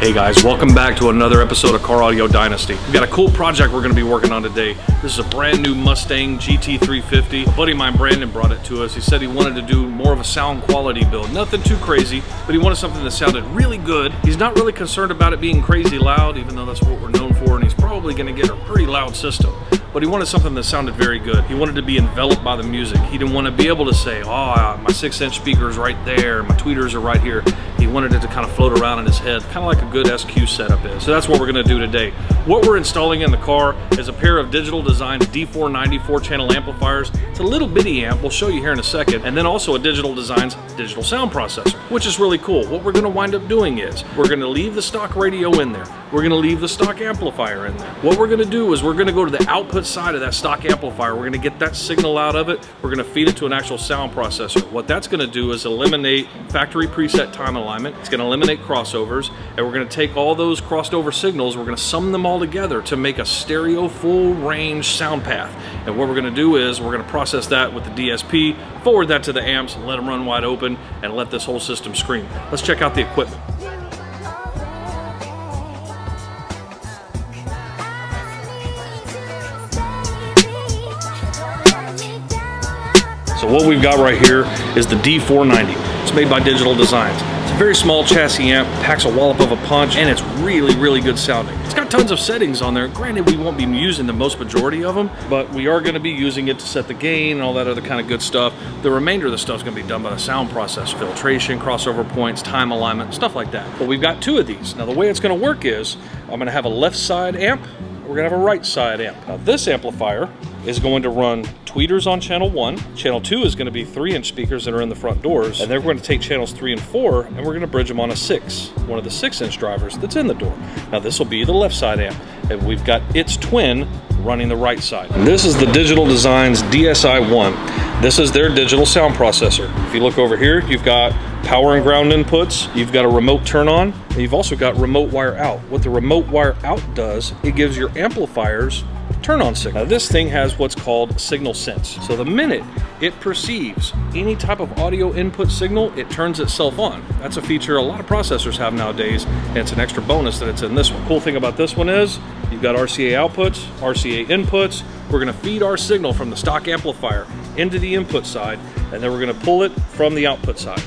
Hey guys, welcome back to another episode of Car Audio Dynasty. We've got a cool project we're going to be working on today. This is a brand new Mustang GT350. A buddy of mine, Brandon, brought it to us. He said he wanted to do more of a sound quality build. Nothing too crazy, but he wanted something that sounded really good. He's not really concerned about it being crazy loud, even though that's what we're known for, and he's probably going to get a pretty loud system. But he wanted something that sounded very good. He wanted to be enveloped by the music. He didn't want to be able to say, oh, my 6-inch speaker is right there, my tweeters are right here. He wanted it to kind of float around in his head, kind of like a good SQ setup is. So that's what we're going to do today. What we're installing in the car is a pair of Digital Designs D490 4-channel amplifiers. It's a little bitty amp, we'll show you here in a second, and then also a Digital Designs digital sound processor, which is really cool. What we're going to wind up doing is we're going to leave the stock radio in there. We're going to leave the stock amplifier in there. What we're going to do is we're going to go to the output side of that stock amplifier. We're going to get that signal out of it. We're going to feed it to an actual sound processor. What that's going to do is eliminate factory preset time alignment. It's going to eliminate crossovers, and we're going to take all those crossed over signals, we're going to sum them all together to make a stereo full range sound path. And what we're going to do is we're going to process that with the DSP, forward that to the amps, and let them run wide open and let this whole system scream. Let's check out the equipment. So what we've got right here is the D490. It's made by Digital Designs. It's a very small chassis amp, packs a wallop of a punch, and it's really, really good sounding. It's got tons of settings on there. Granted, we won't be using the most majority of them, but we are going to be using it to set the gain and all that other kind of good stuff. The remainder of the stuff is going to be done by the sound process, filtration, crossover points, time alignment, stuff like that. But we've got two of these. Now the way it's going to work is I'm going to have a left side amp, we're going to have a right side amp. Now this amplifier is going to run tweeters on channel 1. Channel 2 is going to be 3-inch speakers that are in the front doors, and they're going to take channels 3 and 4, and we're going to bridge them on a 6, one of the 6-inch drivers that's in the door. Now this will be the left side amp, and we've got its twin running the right side. And this is the Digital Designs DSI-1. This is their digital sound processor. If you look over here, you've got power and ground inputs, you've got a remote turn on, and you've also got remote wire out. What the remote wire out does, it gives your amplifiers turn on signal. Now this thing has what's called signal sense. So the minute it perceives any type of audio input signal, it turns itself on. That's a feature a lot of processors have nowadays, and it's an extra bonus that it's in this one. Cool thing about this one is you've got RCA outputs, RCA inputs. We're going to feed our signal from the stock amplifier into the input side, and then we're going to pull it from the output side.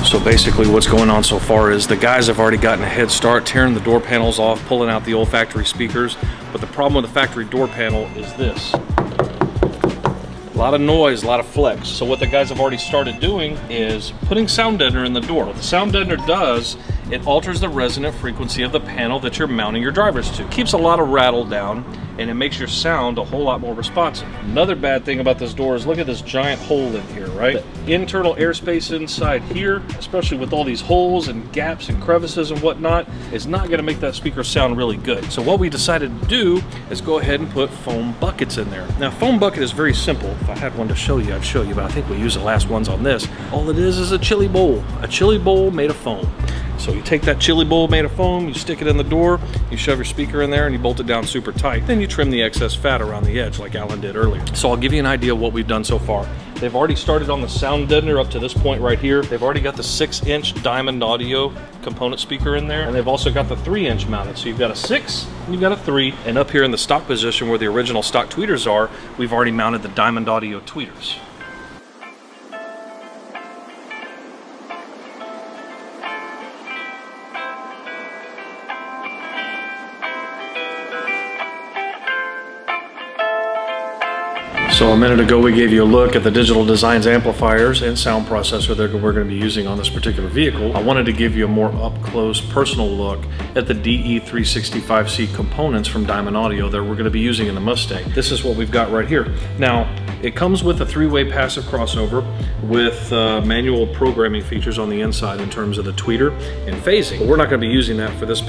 So basically what's going on so far is the guys have already gotten a head start tearing the door panels off, pulling out the old factory speakers. But the problem with the factory door panel is this. A lot of noise, a lot of flex. So what the guys have already started doing is putting sound deadener in the door. What the sound deadener does, it alters the resonant frequency of the panel that you're mounting your drivers to. It keeps a lot of rattle down, and it makes your sound a whole lot more responsive. Another bad thing about this door is look at this giant hole in here, right? The internal airspace inside here, especially with all these holes and gaps and crevices and whatnot, is not going to make that speaker sound really good. So what we decided to do is go ahead and put foam buckets in there. Now foam bucket is very simple. If I had one to show you, I'd show you, but I think we use the last ones on this. All it is a chili bowl made of foam. So you take that chili bowl made of foam, you stick it in the door, you shove your speaker in there, and you bolt it down super tight. Then you trim the excess fat around the edge like Alan did earlier. So I'll give you an idea of what we've done so far. They've already started on the sound deadener up to this point right here. They've already got the 6-inch Diamond Audio component speaker in there, and they've also got the 3-inch mounted. So you've got a 6 and you've got a 3, and up here in the stock position where the original stock tweeters are, we've already mounted the Diamond Audio tweeters. So a minute ago we gave you a look at the Digital Designs amplifiers and sound processor that we're going to be using on this particular vehicle. I wanted to give you a more up-close personal look at the DE365C components from Diamond Audio that we're going to be using in the Mustang. This is what we've got right here. Now, it comes with a 3-way passive crossover with manual programming features on the inside in terms of the tweeter and phasing. But we're not going to be using that for this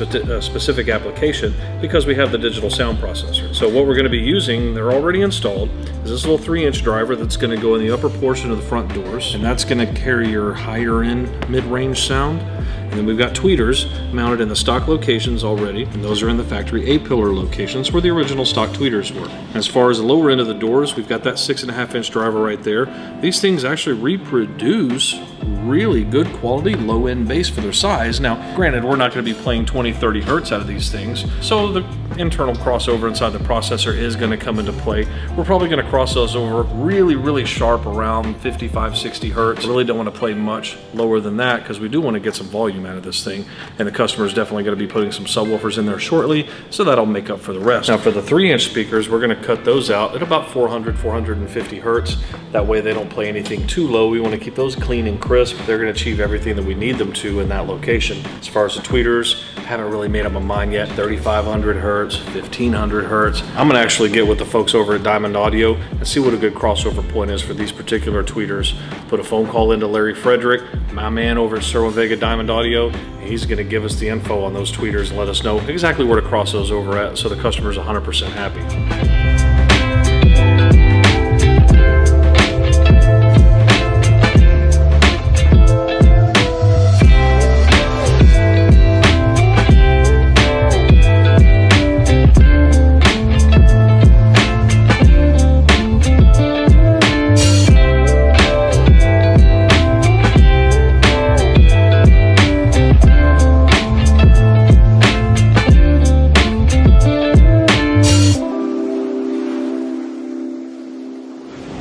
specific application because we have the digital sound processor. So what we're going to be using, they're already installed, is a this little 3-inch driver that's going to go in the upper portion of the front doors, and that's going to carry your higher end mid-range sound. And then we've got tweeters mounted in the stock locations already, and those are in the factory A-pillar locations where the original stock tweeters were. As far as the lower end of the doors, we've got that 6.5-inch driver right there. These things actually reproduce really good quality low-end bass for their size. Now, granted, we're not going to be playing 20-30 hertz out of these things, so the internal crossover inside the processor is going to come into play. We're probably going to cross those over really sharp around 55-60 hertz. I really don't want to play much lower than that because we do want to get some volume out of this thing, and the customer is definitely going to be putting some subwoofers in there shortly, so that'll make up for the rest. Now, for the 3-inch speakers, we're going to cut those out at about 450 hertz. That way they don't play anything too low. We want to keep those clean and crisp. They're going to achieve everything that we need them to in that location. As far as the tweeters, haven't really made up my mind yet. 3,500 hertz, 1,500 hertz. I'm going to actually get with the folks over at Diamond Audio and see what a good crossover point is for these particular tweeters. Put a phone call into Larry Frederick, my man over at Cerwin-Vega Diamond Audio. He's going to give us the info on those tweeters and let us know exactly where to cross those over at so the customer's 100% happy.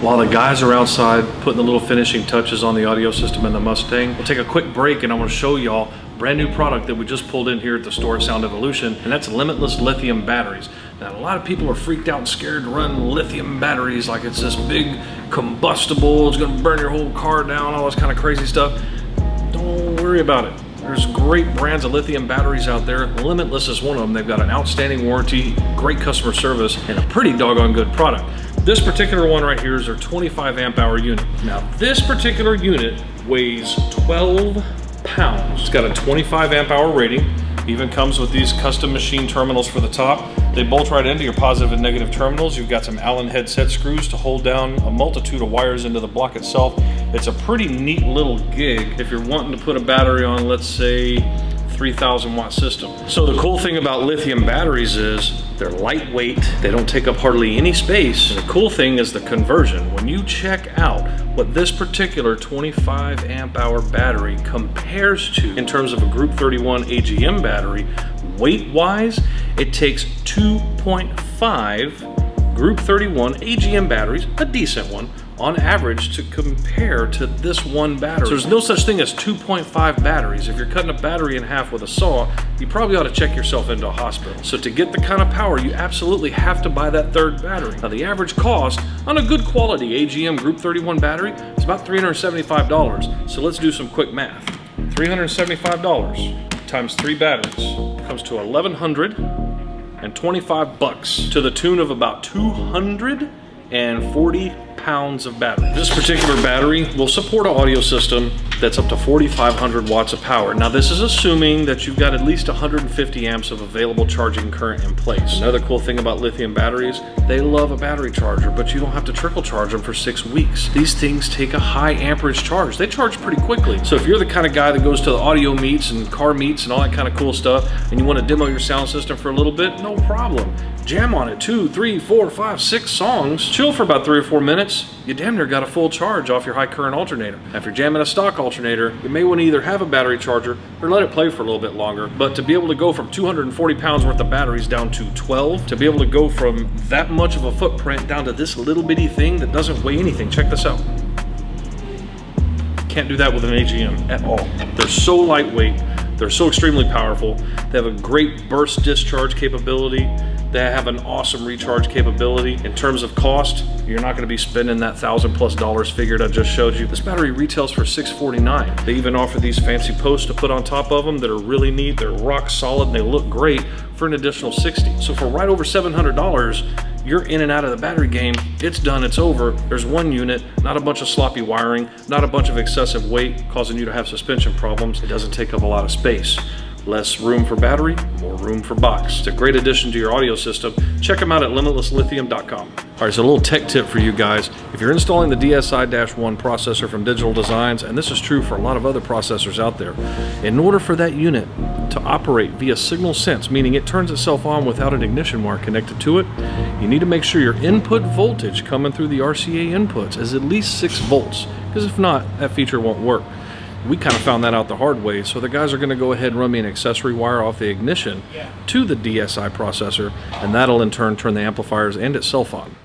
While the guys are outside putting the little finishing touches on the audio system in the Mustang, we'll take a quick break and I want to show y'all a brand new product that we just pulled in here at the store at Sound Evolution, and that's limitless lithium batteries. Now, a lot of people are freaked out and scared to run lithium batteries like it's this big combustible, it's going to burn your whole car down, all this kind of crazy stuff. Don't worry about it. There's great brands of lithium batteries out there. Limitless is one of them. They've got an outstanding warranty, great customer service, and a pretty doggone good product. This particular one right here is our 25 amp hour unit. Now, this particular unit weighs 12 pounds. It's got a 25 amp hour rating. Even comes with these custom machine terminals for the top. They bolt right into your positive and negative terminals. You've got some Allen headset screws to hold down a multitude of wires into the block itself. It's a pretty neat little gig if you're wanting to put a battery on, let's say, 3,000 watt system. So the cool thing about lithium batteries is they're lightweight, they don't take up hardly any space. And the cool thing is the conversion. When you check out what this particular 25 amp hour battery compares to in terms of a Group 31 AGM battery, weight wise, it takes 2.5 Group 31 AGM batteries, a decent one, on average to compare to this one battery. So there's no such thing as 2.5 batteries. If you're cutting a battery in half with a saw, you probably ought to check yourself into a hospital. So to get the kind of power, you absolutely have to buy that third battery. Now, the average cost on a good quality AGM Group 31 battery is about $375. So let's do some quick math. $375 times 3 batteries comes to $1,125 to the tune of about 240 pounds of battery. This particular battery will support an audio system that's up to 4,500 watts of power. Now, this is assuming that you've got at least 150 amps of available charging current in place. Another cool thing about lithium batteries, they love a battery charger, but you don't have to trickle charge them for 6 weeks. These things take a high amperage charge. They charge pretty quickly. So if you're the kind of guy that goes to the audio meets and car meets and all that kind of cool stuff, and you want to demo your sound system for a little bit, no problem. Jam on it 2, 3, 4, 5, 6 songs, chill for about 3 or 4 minutes, you damn near got a full charge off your high current alternator. Now, if you're jamming a stock alternator, you may want to either have a battery charger or let it play for a little bit longer. But to be able to go from 240 pounds worth of batteries down to 12, to be able to go from that much of a footprint down to this little bitty thing that doesn't weigh anything, check this out. Can't do that with an AGM at all. They're so lightweight, they're so extremely powerful. They have a great burst discharge capability. They have an awesome recharge capability. In terms of cost, you're not gonna be spending that $1,000+ figured I just showed you. This battery retails for $649. They even offer these fancy posts to put on top of them that are really neat. They're rock solid and they look great for an additional $60. So for right over $700, you're in and out of the battery game. It's done, it's over. There's one unit, not a bunch of sloppy wiring, not a bunch of excessive weight causing you to have suspension problems. It doesn't take up a lot of space. Less room for battery, more room for box. It's a great addition to your audio system. Check them out at limitlesslithium.com. All right, so a little tech tip for you guys. If you're installing the DSi-1 processor from Digital Designs, and this is true for a lot of other processors out there, in order for that unit to operate via signal sense, meaning it turns itself on without an ignition wire connected to it, you need to make sure your input voltage coming through the RCA inputs is at least 6 volts, because if not, that feature won't work. We kind of found that out the hard way, so the guys are going to go ahead and run me an accessory wire off the ignition to the DSi processor, and that'll in turn turn the amplifiers and itself on.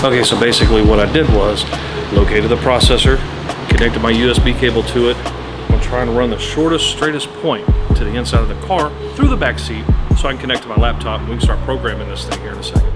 Okay, so basically what I did was located the processor, connected my USB cable to it. I'm trying to run the shortest, straightest point to the inside of the car through the back seat so I can connect to my laptop and we can start programming this thing here in a second.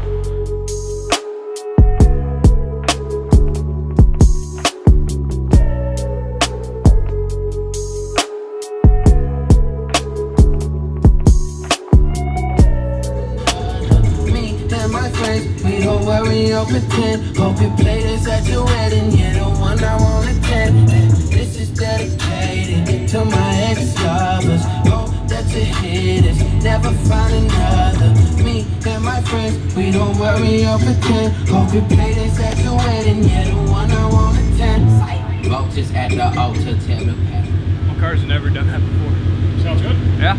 Pretend, hope you play this at your wedding. You're the one I wanna attend. This is dedicated to my ex-lovers. Hope that you hear this, never find another. Me and my friends, we don't worry or pretend. Hope you play this at your wedding. You're the one I wanna attend. Vultures at the altar, tell the past. My car's never done that before. Sounds good? Yeah.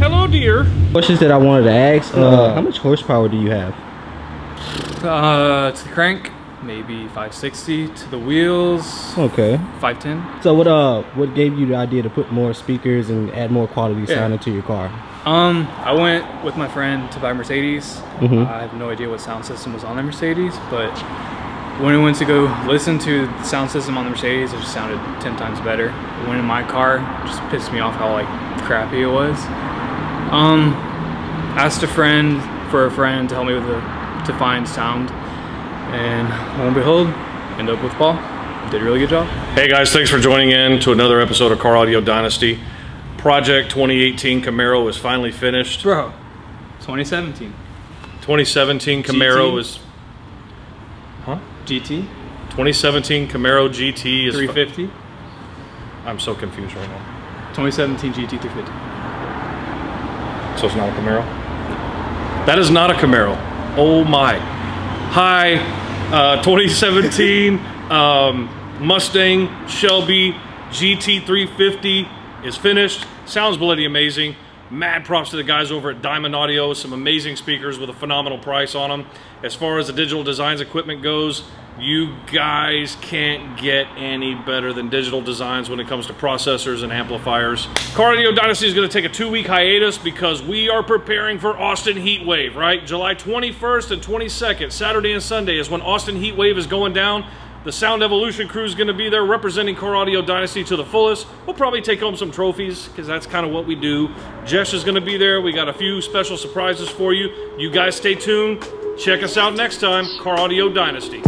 Hello, dear. Questions that I wanted to ask. How much horsepower do you have? To the crank, maybe 560. To the wheels, Okay. 510. So what gave you the idea to put more speakers and add more quality sound into your car? I went with my friend to buy Mercedes. Mhm. I have no idea what sound system was on the Mercedes, but when we went to go listen to the sound system on the Mercedes, it just sounded 10 times better. When in my car, it just pissed me off how like crappy it was. Asked a friend for a friend to help me with to find sound, and lo and behold, ended up with Paul. Did a really good job. Hey guys, thanks for joining in to another episode of Car Audio Dynasty. Project 2018 Camaro is finally finished. Bro, 2017. 2017 Camaro is... Huh? GT. 2017 Camaro GT is... 350. I'm so confused right now. 2017 GT 350. So it's not a Camaro? That is not a Camaro. Oh my. Hi, 2017 Mustang Shelby GT 350 is finished. Sounds bloody amazing. Mad props to the guys over at Diamond Audio. Some amazing speakers with a phenomenal price on them. As far as the Digital Designs equipment goes, you guys can't get any better than Digital Designs when it comes to processors and amplifiers. Car Audio Dynasty is going to take a 2-week hiatus because we are preparing for Austin Heat Wave, right? July 21st and 22nd, Saturday and Sunday is when Austin Heat Wave is going down. The Sound Evolution crew is going to be there representing Car Audio Dynasty to the fullest. We'll probably take home some trophies because that's kind of what we do. Jesh is going to be there. We got a few special surprises for you. You guys stay tuned. Check us out next time, Car Audio Dynasty.